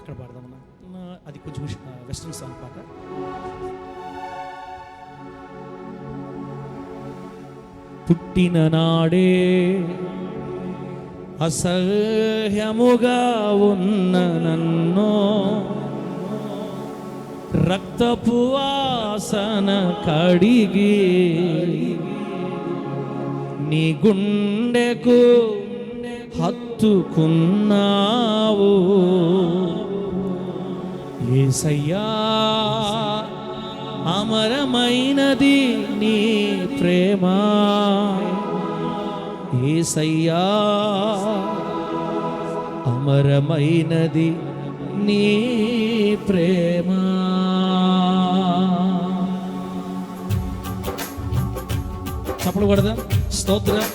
అక్కడ పాడదామన్నా. అది కొంచెం వెస్ట్రన్ సాంగ్ పాట. పుట్టిన నాడే అసహ్యముగా ఉన్న నన్ను రక్తపు వాసన కడిగి నీ గుండెకు హత్తుకున్నావు యేసయ్యా, అమరమైనది నీ ప్రేమ యేసయ్యా, అమరమైనది నీ ప్రేమ. చప్పలు కొడదాం. స్తోత్రం.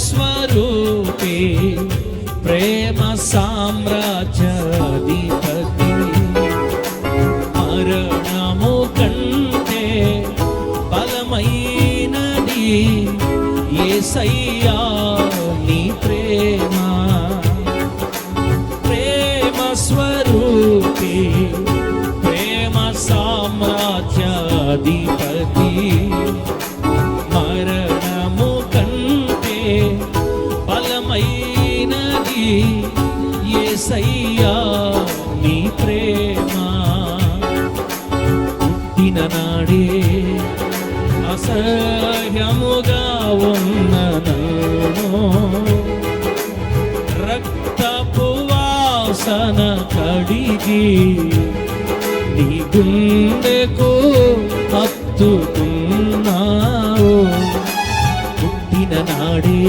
స్వరూపే ప్రేమ సామ్రాజ్యాధిపతి, మరణము కంటే బలమైనది యేసయ్యా నీ ప్రేమ. ప్రేమ స్వరూపే ప్రేమ సామ్రాజ్యాధిపతి, మరణము కంటే బలమైనది యేసయ్యా నీ ప్రేమ. పుట్టిన నాడే అసహ్యముగా ఉన్న నన్ను రక్తపు వాసన కడిగి నీ గుండెకు హత్తుకున్నావు. పుట్టిన నాడే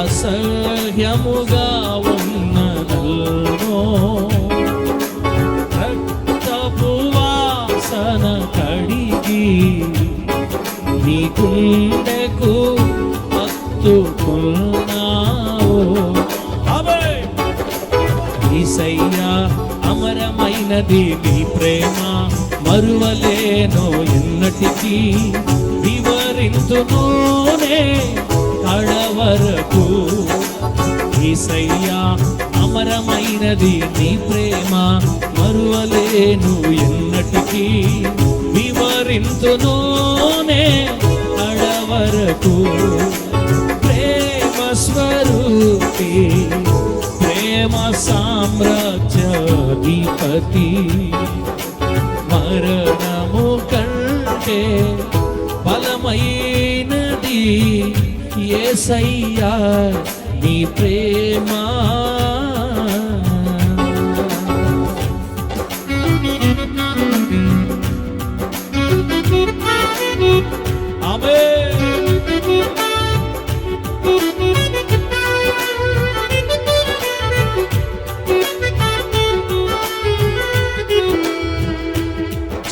అసహ్యముగా ఉన్న నన్ను రక్తపు వాసన కడిగి నీ గుండెకు హత్తుకున్నావు. యేసయ్యా, అమరమైనది నీ ప్రేమ, మరువలేను ఎన్నటికీ, వివరింతునూనే కడవరకు. యేసయ్యా, అమరమైనది నీ ప్రేమ, మరువలేను ఎన్నటికీ, వివరింతునూనే కడవరకు. ప్రేమ స్వరూపి ప్రేమ సామ్రాజ్యాధిపతి, మరణము కంటే బలమైనది యేసయ్యా నీ ప్రేమ. ఆమేన్.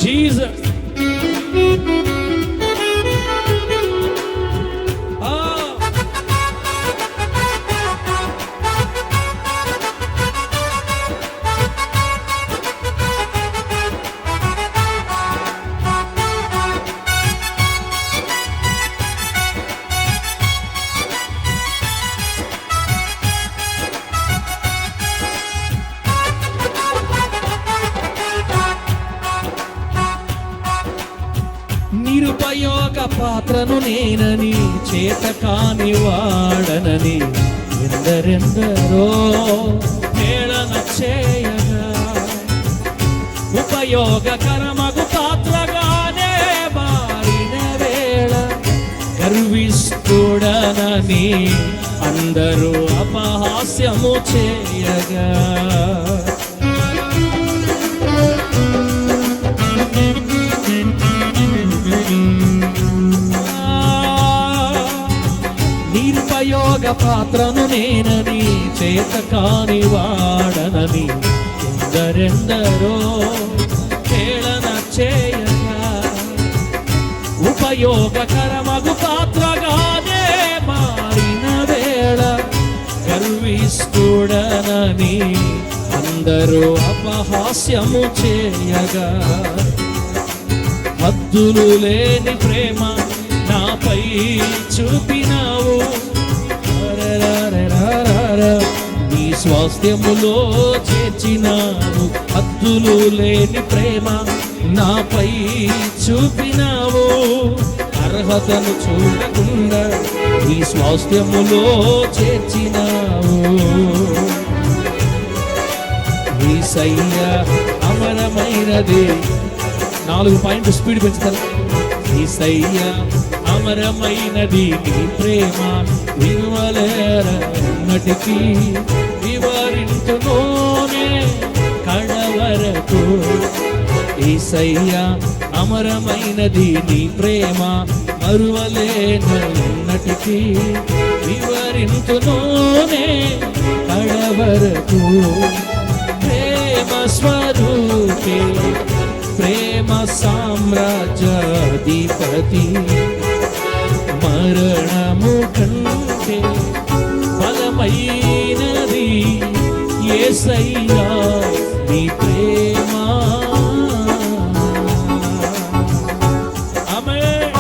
Jesus. నిరుపయోగ పాత్రను నేనని, చేత కాని వాడనని ఎందరెందరో హేళన చేయగా, ఉపయోగకరమగు పాత్రగానే మారిన వేళ గర్విష్ఠుడనని అందరూ అపహాస్యము చేయగా, పాత్రను నేనని, చేత కాని వాడనని ఎందరెందరో హేళన చేయగా, ఉపయోగకరమగు పాత్రగానే మారిన వేళ గర్విష్ఠుడనని అందరూ అపహాస్యము చేయగా, హద్దులు లేని ప్రేమ నాపై చూపినావు, నీ స్వాస్థ్యములో చేర్చినావు. హద్దులు లేని ప్రేమ నాపై చూపినావు, అర్హతను చూడకుండా నీ స్వాస్థ్యములో చేర్చినావు. యేసయ్యా అమరమైనది. 4 పాయింట్లు స్పీడ్ పెంచుతారు. యేసయ్యా అమరమైనది నీ ప్రేమ, విలువలేరన్నటికీ వివరించునోనే కడవరకు. యేసయ్యా అమరమైనది నీ ప్రేమ, మరువలేనన్నటికీ వివరించునోనే కడవరకు. ప్రేమ స్వరూపే, ప్రేమ సామ్రాజ్యాధిపతి, మరణము కంటే బలమైనది యేసయ్యా నీ ప్రేమ. ఆమేన్.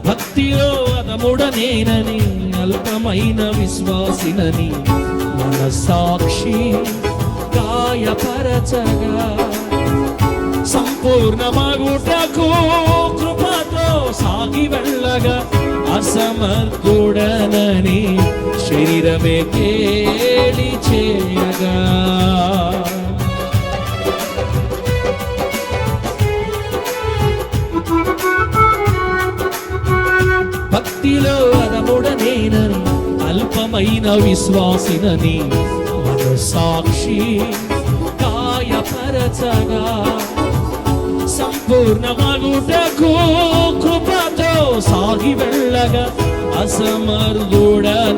భక్తిలో అదముడనేనని, అల్పమైన విశ్వాసినని మన సాక్షి గాయపరచగా, సంపూర్ణమగుటకు కృపతో సాగి వెళ్ళగా, అసమర్థుడనని శరీరమే కేలి చేయగా, భక్తిలో అదముడనేనని, అల్పమైన విశ్వాసినని మన సాక్షి గాయపరచగా, సంపూర్ణమగుటకు కృపతో సాగి వెళ్ళగా, అసమర్థుడనని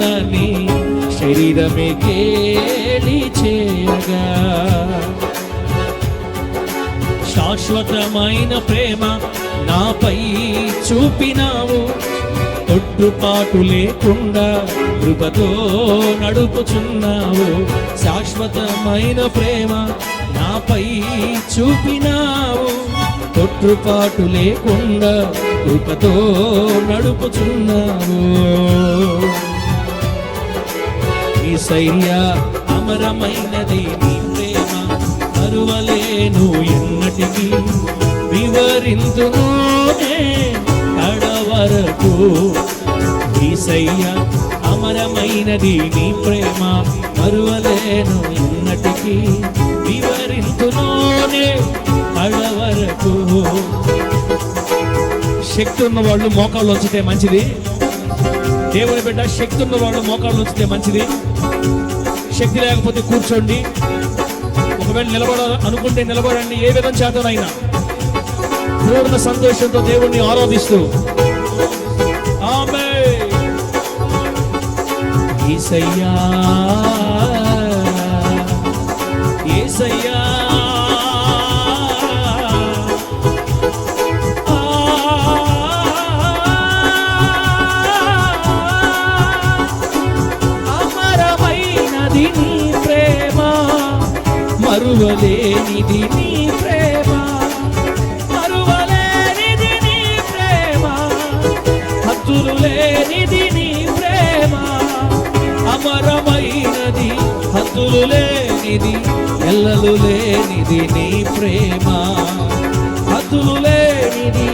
శరీరమే కేలి చేయగా, శాశ్వతమైన ప్రేమ నాపై చూపినావు, తొట్టుపాటు లేకుండా కృపతో నడుపుచున్నావు. శాశ్వతమైన ప్రేమ నాపై చూపినావు, తొట్టుపాటు లేకుండా కృపతో నడుపుచున్నావు. యేసయ్యా అమరమైనది నీ ప్రేమ, మరువలేను ఎన్నటికీ వివరించునోనే కడవరకు. యేసయ్యా అమరమైనది నీ ప్రేమ, మరువలేను ఎన్నటికీ వివరించునోనే కడవరకు. శక్తి ఉన్న వాళ్ళు మోకాళ్ళు వచ్చితే మంచిది. దేవుని బిడ్డ, శక్తి ఉన్న వాళ్ళు మోకాళ్ళు వచ్చితే మంచిది. శక్తి లేకపోతే కూర్చోండి. ఒకవేళ నిలబడాలనుకుంటే నిలబడండి. ఏ విధం చేతనైనా పూర్ణ సంతోషంతో దేవుణ్ణి ఆరాధిస్తూ. ఆమేన్. యేసయ్యా యేసయ్యా అమరమైనది నీ ప్రేమ, మరువలేనిది నీ ప్రేమ, మరువలేనిది నీ ప్రేమ, హద్దులు హద్దులు లేనిది నీ ప్రేమ, అమరమైనది హద్దులు లేనిది, ఎల్లలు లేనిది నీ ప్రేమ. హద్దులు లేనిది,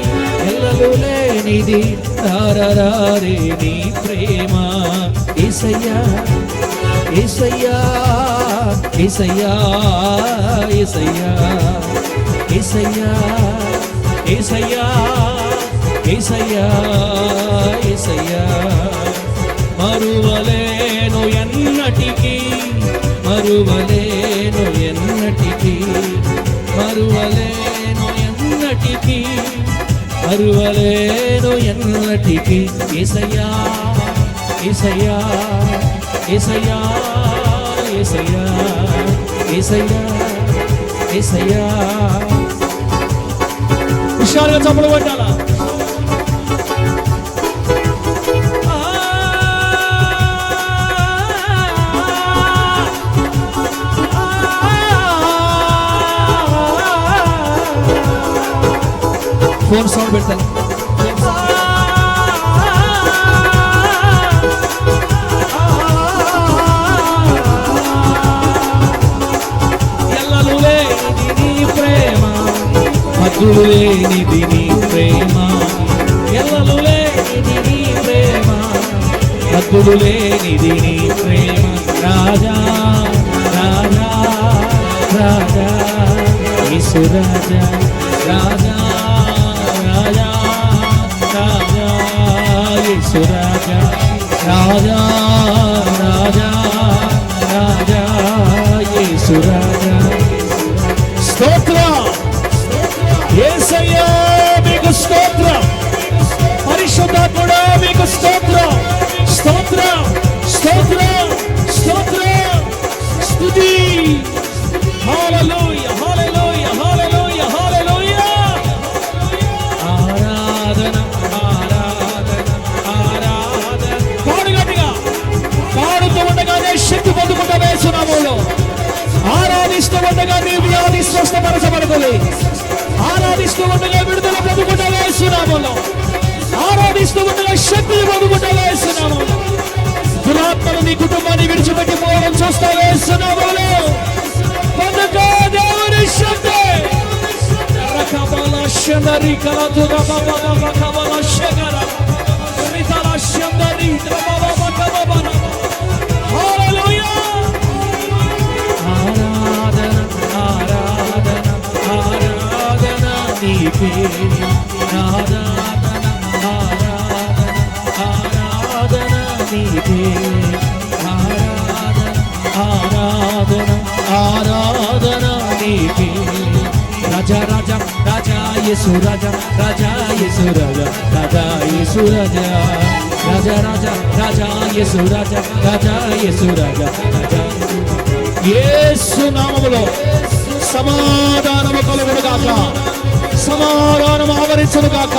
ఎల్లలు లేనిది, రారరారే నీ ప్రేమ. యేసయ్యా యేసయ్యా యేసయ్యా యేసయ్యా యేసయ్యా యేసయ్యా యేసయ్యా యేసయ్యా. మరువలేను ఎన్నటికీ, మరువలేను ఎన్నటికీ, మరువలేను ఎన్నటికీ, మరువలేను ఎన్నటికీ. యేసయ్యా యేసయ్యా యేసయ్యా యేసయ్యా యేసయ్యా యేసయ్యా. హుషారుగా చప్పట్లు కొట్టాలా? ఫోన్ సౌండ్ పెడతాను. ఎల్లలు లేనిది నీ ప్రేమ, హద్దులు లేనిది నీ ప్రేమ, ఎల్లలు లేనిది నీ ప్రేమ, హద్దులు లేనిది నీ ప్రేమ. రాజా రాజా రాజా యేసు రాజా, రాజా రాజా రాజా యేసు రాజా, రాజా రాజా రాజా యేసు రాజా. స్తోత్రం యేసయ్యా, మీకు స్తోత్రం. పరిశుద్ధాత్ముడా మీకు స్తోత్రం, స్తోత్రం స్తోత్రం స్తోత్రం. స్తుతి. హల్లెలూయా హల్లెలూయా హల్లెలూయా హల్లెలూయా. ఆరాధన ఆరాధన ఆరాధన. పాడు గట్టిగా. పాడుతూ ఉండగానే శక్తి పొందుకుంటా యేసు నామములో. ఆరాధిస్తూ ఉండగా నీ వ్యాధి స్వస్థపరచబడుతుంది. ఆరాధిస్తూ ఉండగా విడుదల పొందుకుంటా యేసు నామములో. ఆరాధిస్తూ ఉండగా శక్తిని పొందుకుంటా యేసు నామములో. దురాత్మలు నీ కుటుంబాన్ని విడిచిపెట్టి పోవడం చూస్తా యేసు నామములో. పొందుకో దేవుని శక్తి. రకబల శందరి కలదుగ బాబా రకబల శగర రితల శందరి బాబా బాబా. హల్లెలూయా. ఆరాధన ఆరాధన ఆరాధన నీకే, ఆరాధన ఆరాధన ఆరాధన నీకే, ఆరాధన ఆరాధన ఆరాధన నీకే. రాజా రాజా రాజా యేసు రాజా, రాజా యేసు రాజా, రాజా యేసు రాజా, రాజా రాజా రాజా యేసు రాజా, రాజా యేసు రాజా, రాజా. యేసు నామములో సమాధానము కలుగును గాక, సమాధానం ఆవరించును గాక.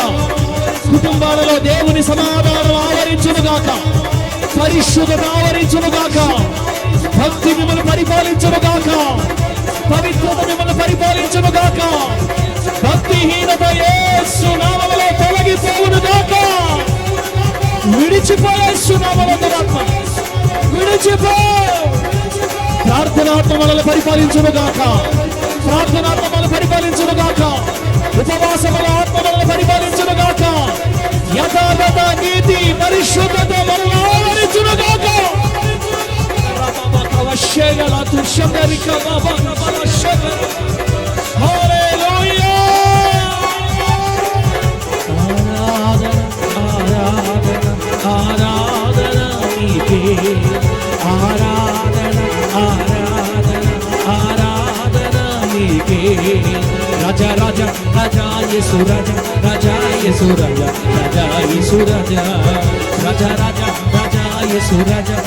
కుటుంబాలలో దేవుని సమాధానం ఆవరించును గాక, పరిశుద్ధత ఆవరించును గాక, భక్తి మిమ్మల్ని పరిపాలించును గాక, పవిత్రత మిమ్మల్ని పరిపాలించును గాక. భక్తిహీనత యేసు నామములో తొలగిపోవును గాక. విడిచిపోయేసు నామములో దురాత్మ విడిచిపో. ప్రార్థనాత్మ మనల్ని పరిపాలించును గాక, ప్రార్థనాత్మ మనల్ని పరిపాలించును గాక, ఉపవాసముల ఆత్మ మనల్ని పరిపాలించును గాక, యథార్థత నీతి పరిశుద్ధత మనల్ని ఆవరించును గాక. హల్లెలూయా. ఆరాధన ఆరాధన ఆరాధన నీకే, ఆరాధన ఆరాధన ఆరాధన నీకే. రాజా రాజా రాజా యేసు రాజా, రాజా యేసు రాజా, రాజా యేసు రాజా, రాజా రాజా రాజా యేసు రాజా.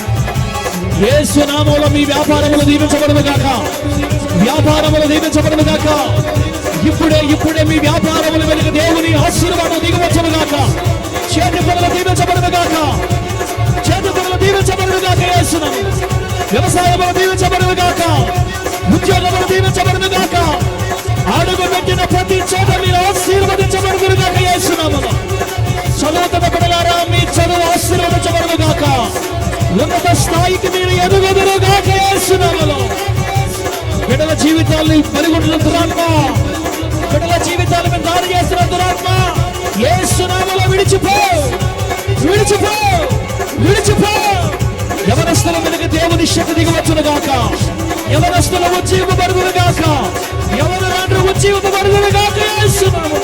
యేసు నామములో మీ వ్యాపారములు దీవించబడును గాక, వ్యాపారములు దీవించబడును గాక. ఇప్పుడే ఇప్పుడే మీ వ్యాపారముల వెనుక దేవుని ఆశీర్వాదం దిగవచ్చును గాక. చేతి పనులు దీవించబడును గాక, చేతి పనులు దీవించబడును గాక. యేసు నామములో వ్యవసాయములు దీవించబడును గాక, ఉద్యోగములు దీవించబడును గాక. అడుగు పెట్టిన ప్రతి చోట మీరు ఆశీర్వదించబడును గాక. యేసు నామములో చదువుతున్న బిడ్డలారా మీ ఉన్నత స్థాయికి మీరు ఎదుగుదురుగాక యేసు నామములో. బిడ్డల జీవితాన్ని పరిగొంటున్న దురాత్మ, బిడ్డల జీవితాల మీద దాడి చేస్తున్న దురాత్మ యేసు నామములో విడిచిపో, విడిచిపో, విడిచిపో. యవనస్తుల మీదకి దేవుని శక్తి దిగవచ్చును గాక. యవనస్తుల ఉజ్జీవపడుదురు గాక. యవనులందరూ ఉజ్జీవపడుదురు గాక యేసు నామములో.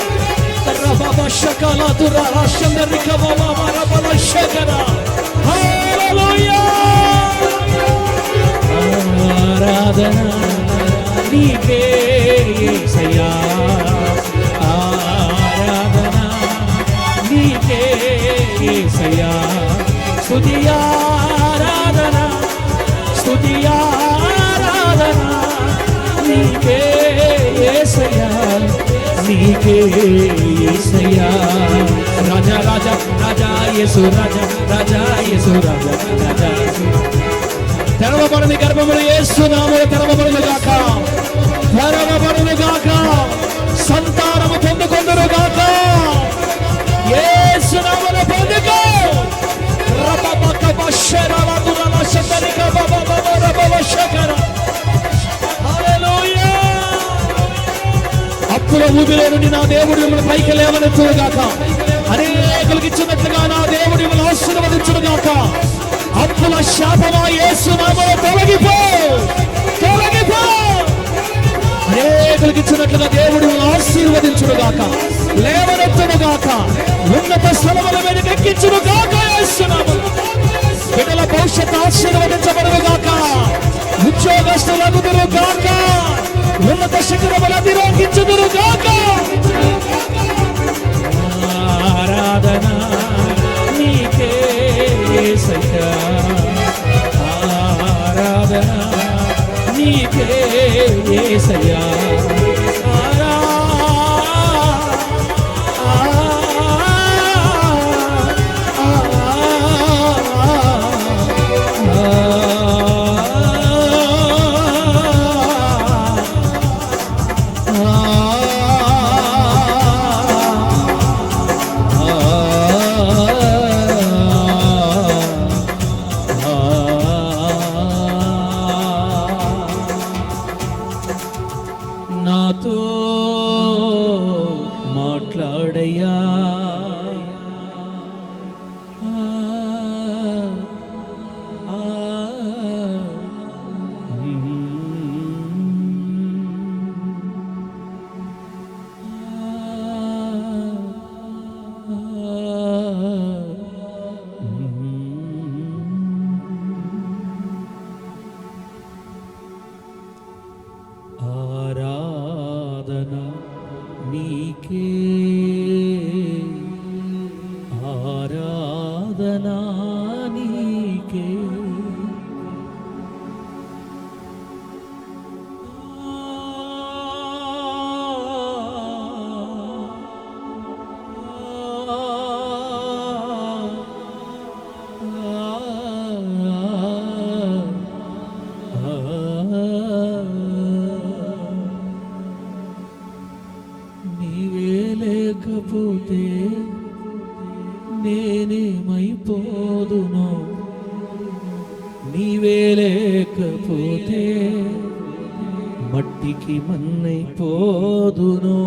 రబబ షకల దురా షందరిక బబ రబల షకర. హల్లెలూయా. ఆరాధన నీకే యేసయ్యా, ఆరాధన నీకే యేసయ్యా. స్తుతి ఆరాధన, స్తుతి ఆరాధన నీకే యేసయ్యా, నీకే యేసయ్యా. రాజా రాజా రాజా యేసు రాజా, రాజా యేసు రాజా, రాజా తెరవబడని గర్భములు యేసు నామములో తెరవబడును గాక, తెరవబడును గాక. సంతానము పొందుకొందురు గాక యేసు నామములో పొందుకో. రబబక బషరల దురల షతరిక బబబ రబబ షకర. హల్లెలూయా. అప్పుల ఊబిలో నుండి నా దేవుడు మిమ్మల్ని పైకి లేవనెత్తును గాక. అనేకులకు ఇచ్చినట్లుగా నా దేవుడు మిమ్మల్ని ఆశీర్వదించును గాక. అప్పుల శాపమా యేసు నామములో తొలగిపో, తొలగిపో. అనేకులకు ఇచ్చినట్లుగా దేవుడు ఆశీర్వదించును గాక, లేవనెత్తును గాక, ఉన్నత స్థలముల మీదకి ఎక్కించును గాక యేసు నామములో. బిడ్డల భవిష్యత్తు ఆశీర్వదించబడును గాక, ఉద్యోగస్తులగుదురు గాక, ఉన్నత శిఖరములు అధిరోహించుదురు గాక. ఆరాధన నీకే యేసయ్యా, ఆరాధన నీకే యేసయ్యా. నాతో మాట్లాడయ్యా, ఆరాధన నీకే, ఆరాధన నీకే. నీవే లేకపోతే నేనేమైపోదునో, నీవే లేకపోతే మట్టికి మన్నైపోదునో,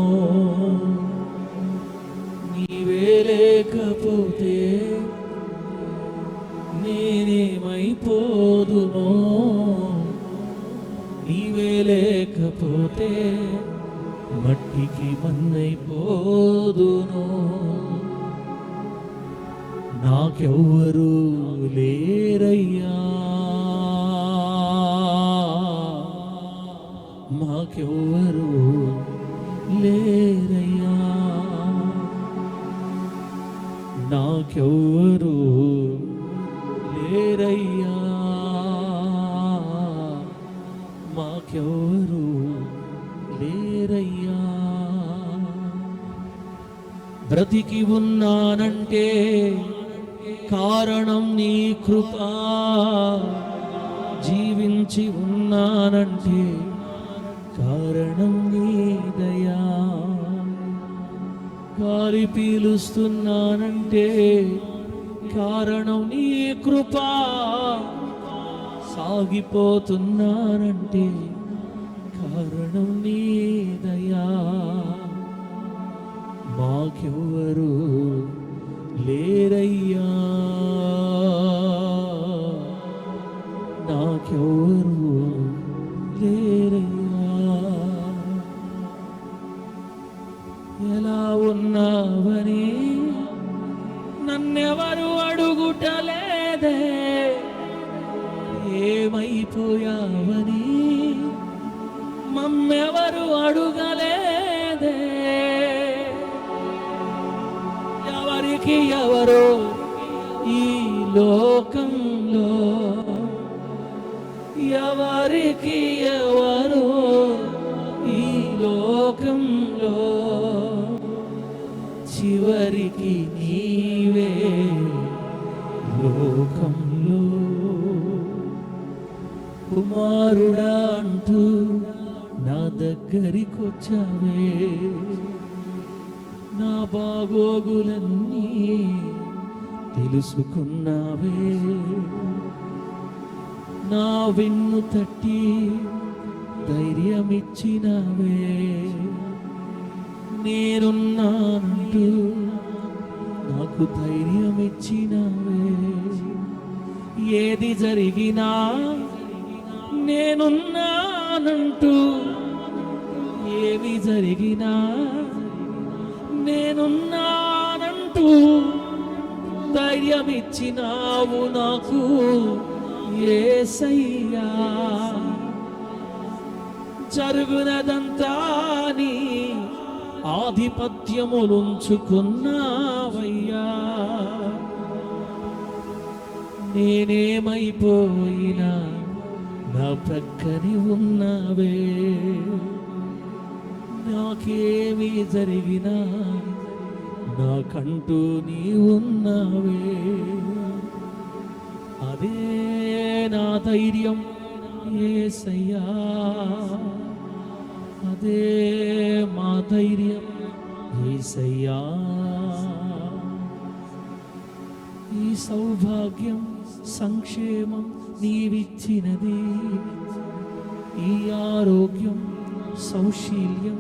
నీవే లేకపోతే నేనేమైపోదునో, నీవే లేకపోతే మట్టికి మన్నైపోదునో. నాకెవ్వరు లేరయ్యా, మాకెవ్వరు లేరయ్యా, నాకెవ్వరు లేరయ్యా, మాకెవ్వరు లేరయ్యా. బ్రతికి ఉన్నానంటే కారణం నీ కృపా, జీవించి ఉన్నానంటే కారణం నీ దయా, గాలి పీలుస్తున్నానంటే కారణం నీ కృపా, సాగిపోతున్నానంటే కారణం నీ దయా. మాకెవ్వరు లేరయ్యా, నాకెవ్వరు లేరయ్యా. ఎలా ఉన్నావని నన్నెవరు అడుగుటలేదే, ఏమైపోయావని మమ్మెవరు అడుగలేదే. ఎవరికి ఎవరో ఈ లోకంలో, ఎవరికి ఎవరో ఈ లోకంలో, చివరికి నీవే లోకంలో. కుమారుడా అంటూ నా దగ్గరికొచ్చావే, నా బాగోగులన్నీ తెలుసుకున్నావే. నా వెన్ను తట్టి ధైర్యమిచ్చినావే. నేనున్నానంటూ నాకు ధైర్యమిచ్చినావే. ఏది జరిగినా నేనున్నానంటూ, ఏమి జరిగినా నేనున్నానంటూ ధైర్యమిచ్చినావు నాకు యేసయ్యా. జరుగునదంతా నీ ఆధిపత్యములుంచుకున్నావయ్యా. నేనేమైపోయినా నా ప్రక్కని ఉన్నావే. నాకేమీ జరిగినా నాకంటూ నీ ఉన్నావే. అదే నా ధైర్యం యేసయ్యా, అదే మా ధైర్యం యేసయ్యా. ఈ సౌభాగ్యం సంక్షేమం నీవిచ్చినది, ఈ ఆరోగ్యం సౌశీల్యం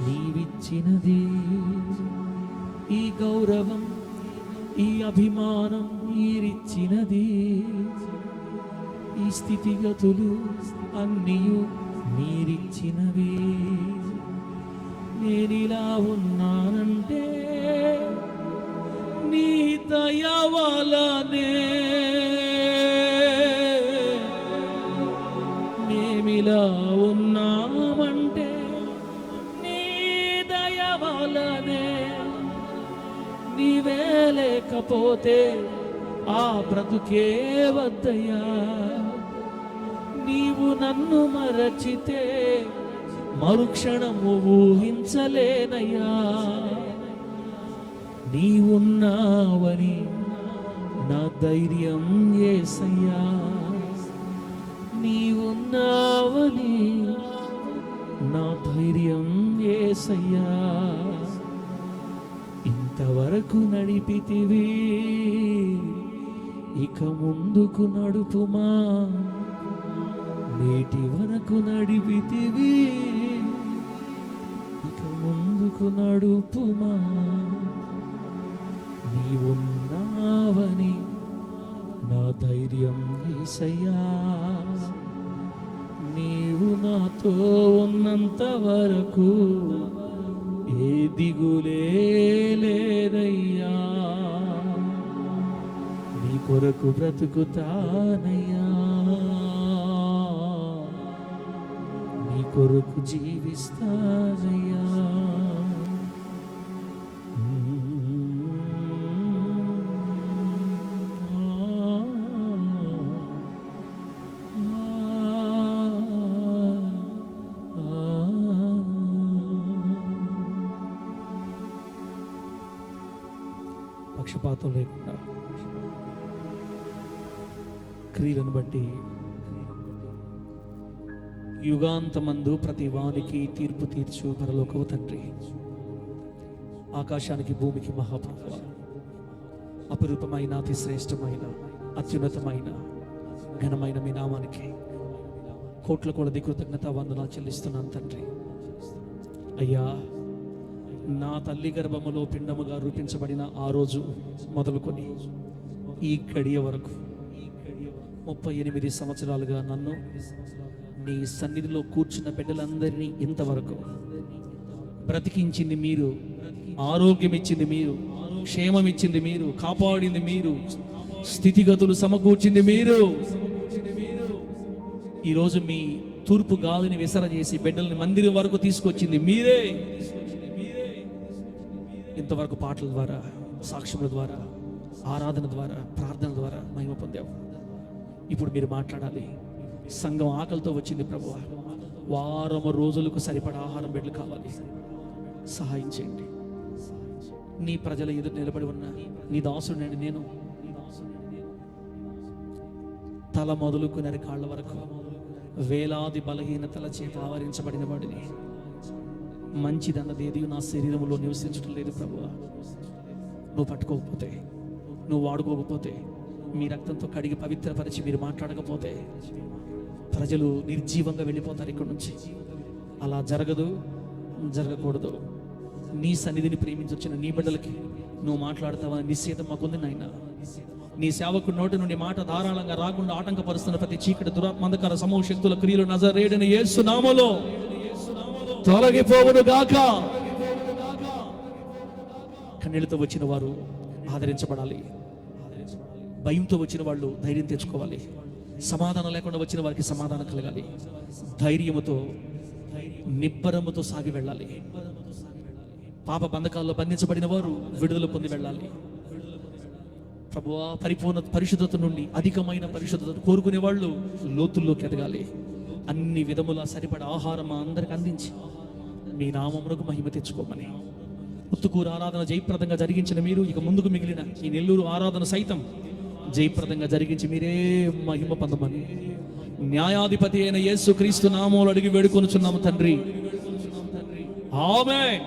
నీవిచ్చినది, ఈ గౌరవం ఈ అభిమానం మీరిచ్చినది, ఈ స్థితిగతులు అన్నీయు మీరిచ్చినవి. నేనిలా ఉన్నానంటే నీ దయ వలనే. మేమిలా ఉన్నామంటే నీ దయ వలనే. నీవే లేకపోతే ఆ బ్రతుకే వద్దయ్యా. నీవు నన్ను మరచితే మరుక్షణము ఊహించలేనయ్యా. నీవున్నావని నా ధైర్యం యేసయ్యా, నీవున్నావని నా ధైర్యం యేసయ్యా. ఇంతవరకు నడిపితివి, ఇక ముందుకు నడుపుమా. నేటి వరకు నడిపితివి, ఇక ముందుకు నడుపుమా. నీవున్నావని నా ధైర్యం యేసయ్యా. నీవు నాతో ఉన్నంత వరకు ఏ దిగులే లేదయ్యా. నీ కొరకు బ్రతుకుతానయ్యా, నీ కొరకు జీవిస్తానయ్యా. పక్షపాతం లేకుండా క్రియలను బట్టి యుగాంతమందు ప్రతి వానికి తీర్పు తీర్చు పరలోకపు తండ్రి, ఆకాశానికి భూమికి మహాప్రభువా, అపురూపమైన అతి శ్రేష్టమైన అత్యున్నతమైన ఘనమైన మీ నామానికి కోట్ల కొలది కృతజ్ఞత వందనాలు చెల్లిస్తున్నాను తండ్రి. అయ్యా, నా తల్లి గర్భములో పిండముగా రూపించబడిన ఆ రోజు మొదలుకొని ఈ గడియ వరకు 38 సంవత్సరాలుగా నన్ను నీ సన్నిధిలో కూర్చున్న బిడ్డలందరినీ ఇంతవరకు బ్రతికించింది మీరు, ఆరోగ్యం ఇచ్చింది మీరు, క్షేమం ఇచ్చింది మీరు, కాపాడింది మీరు, స్థితిగతులు సమకూర్చింది మీరు. ఈరోజు మీ తూర్పు గాలిని విసరజేసి బిడ్డల్ని మందిరం వరకు తీసుకొచ్చింది మీరే. ఇంతవరకు పాటల ద్వారా, సాక్ష్యముల ద్వారా, ఆరాధన ద్వారా, ప్రార్థన ద్వారా మహిమ పొందావు. ఇప్పుడు మీరు మాట్లాడాలి. సంఘం ఆకలితో వచ్చింది ప్రభువా, వారం రోజులకు సరిపడా ఆహారం బిడ్డలు కావాలి, సహాయం చేయండి. నీ ప్రజల ఎదురు నిలబడి ఉన్న నీ దాసుడిని నేను తల మొదలుకుని కాళ్ళ వరకు వేలాది బలహీనతల చేత ఆవరించబడిన వాడిని. మంచిదన్నది ఏది నా శరీరంలో నివసించడం లేదు ప్రభువా. నువ్వు పట్టుకోకపోతే, నువ్వు వాడుకోకపోతే, మీ రక్తంతో కడిగి పవిత్రపరిచి మీరు మాట్లాడకపోతే ప్రజలు నిర్జీవంగా వెళ్ళిపోతారు ఇక్కడి నుంచి. అలా జరగదు, జరగకూడదు. నీ సన్నిధిని ప్రేమించొచ్చిన నీ బిడ్డలకి నువ్వు మాట్లాడతావని నిశ్చయిత మాకుంది నాయన. నీ సేవకుడి నోటి నుండి మాట ధారాళంగా రాకుండా ఆటంకపరుస్తున్న ప్రతి చీకటి దురాత్మంధకర సమూహ శక్తుల క్రియలు నజరేయుడైన యేసు నామములో తొలగిపోవును గాక. కన్నీళ్లతో వచ్చిన వారు ఆదరించబడాలి, భయంతో వచ్చిన వాళ్ళు ధైర్యం తెచ్చుకోవాలి, సమాధానం లేకుండా వచ్చిన వారికి సమాధానం కలగాలి, ధైర్యముతో నిబ్బరముతో సాగి వెళ్ళాలి. పాప బంధకాల్లో బంధించబడిన వారు విడుదల పొంది వెళ్ళాలి. ప్రభువా, పరిపూర్ణ పరిశుద్ధత నుండి అధికమైన పరిశుద్ధతను కోరుకునే వాళ్ళు లోతుల్లోకి ఎదగాలి. అన్ని విధముల సరిపడ ఆహారం అందరికి అందించి మీ నామమునకు మహిమ తెచ్చుకోమని, ఉత్తుకూరు ఆరాధన జయప్రదంగా జరిగించిన మీరు ఇక ముందుకు మిగిలిన ఈ నెల్లూరు ఆరాధన సైతం జయప్రదంగా జరిగించి మీరే మహిమ పొందమని న్యాయాధిపతి అయిన యేసు క్రీస్తు నామములో అడిగి వేడుకొనుచున్నాము తండ్రి. ఆమేన్.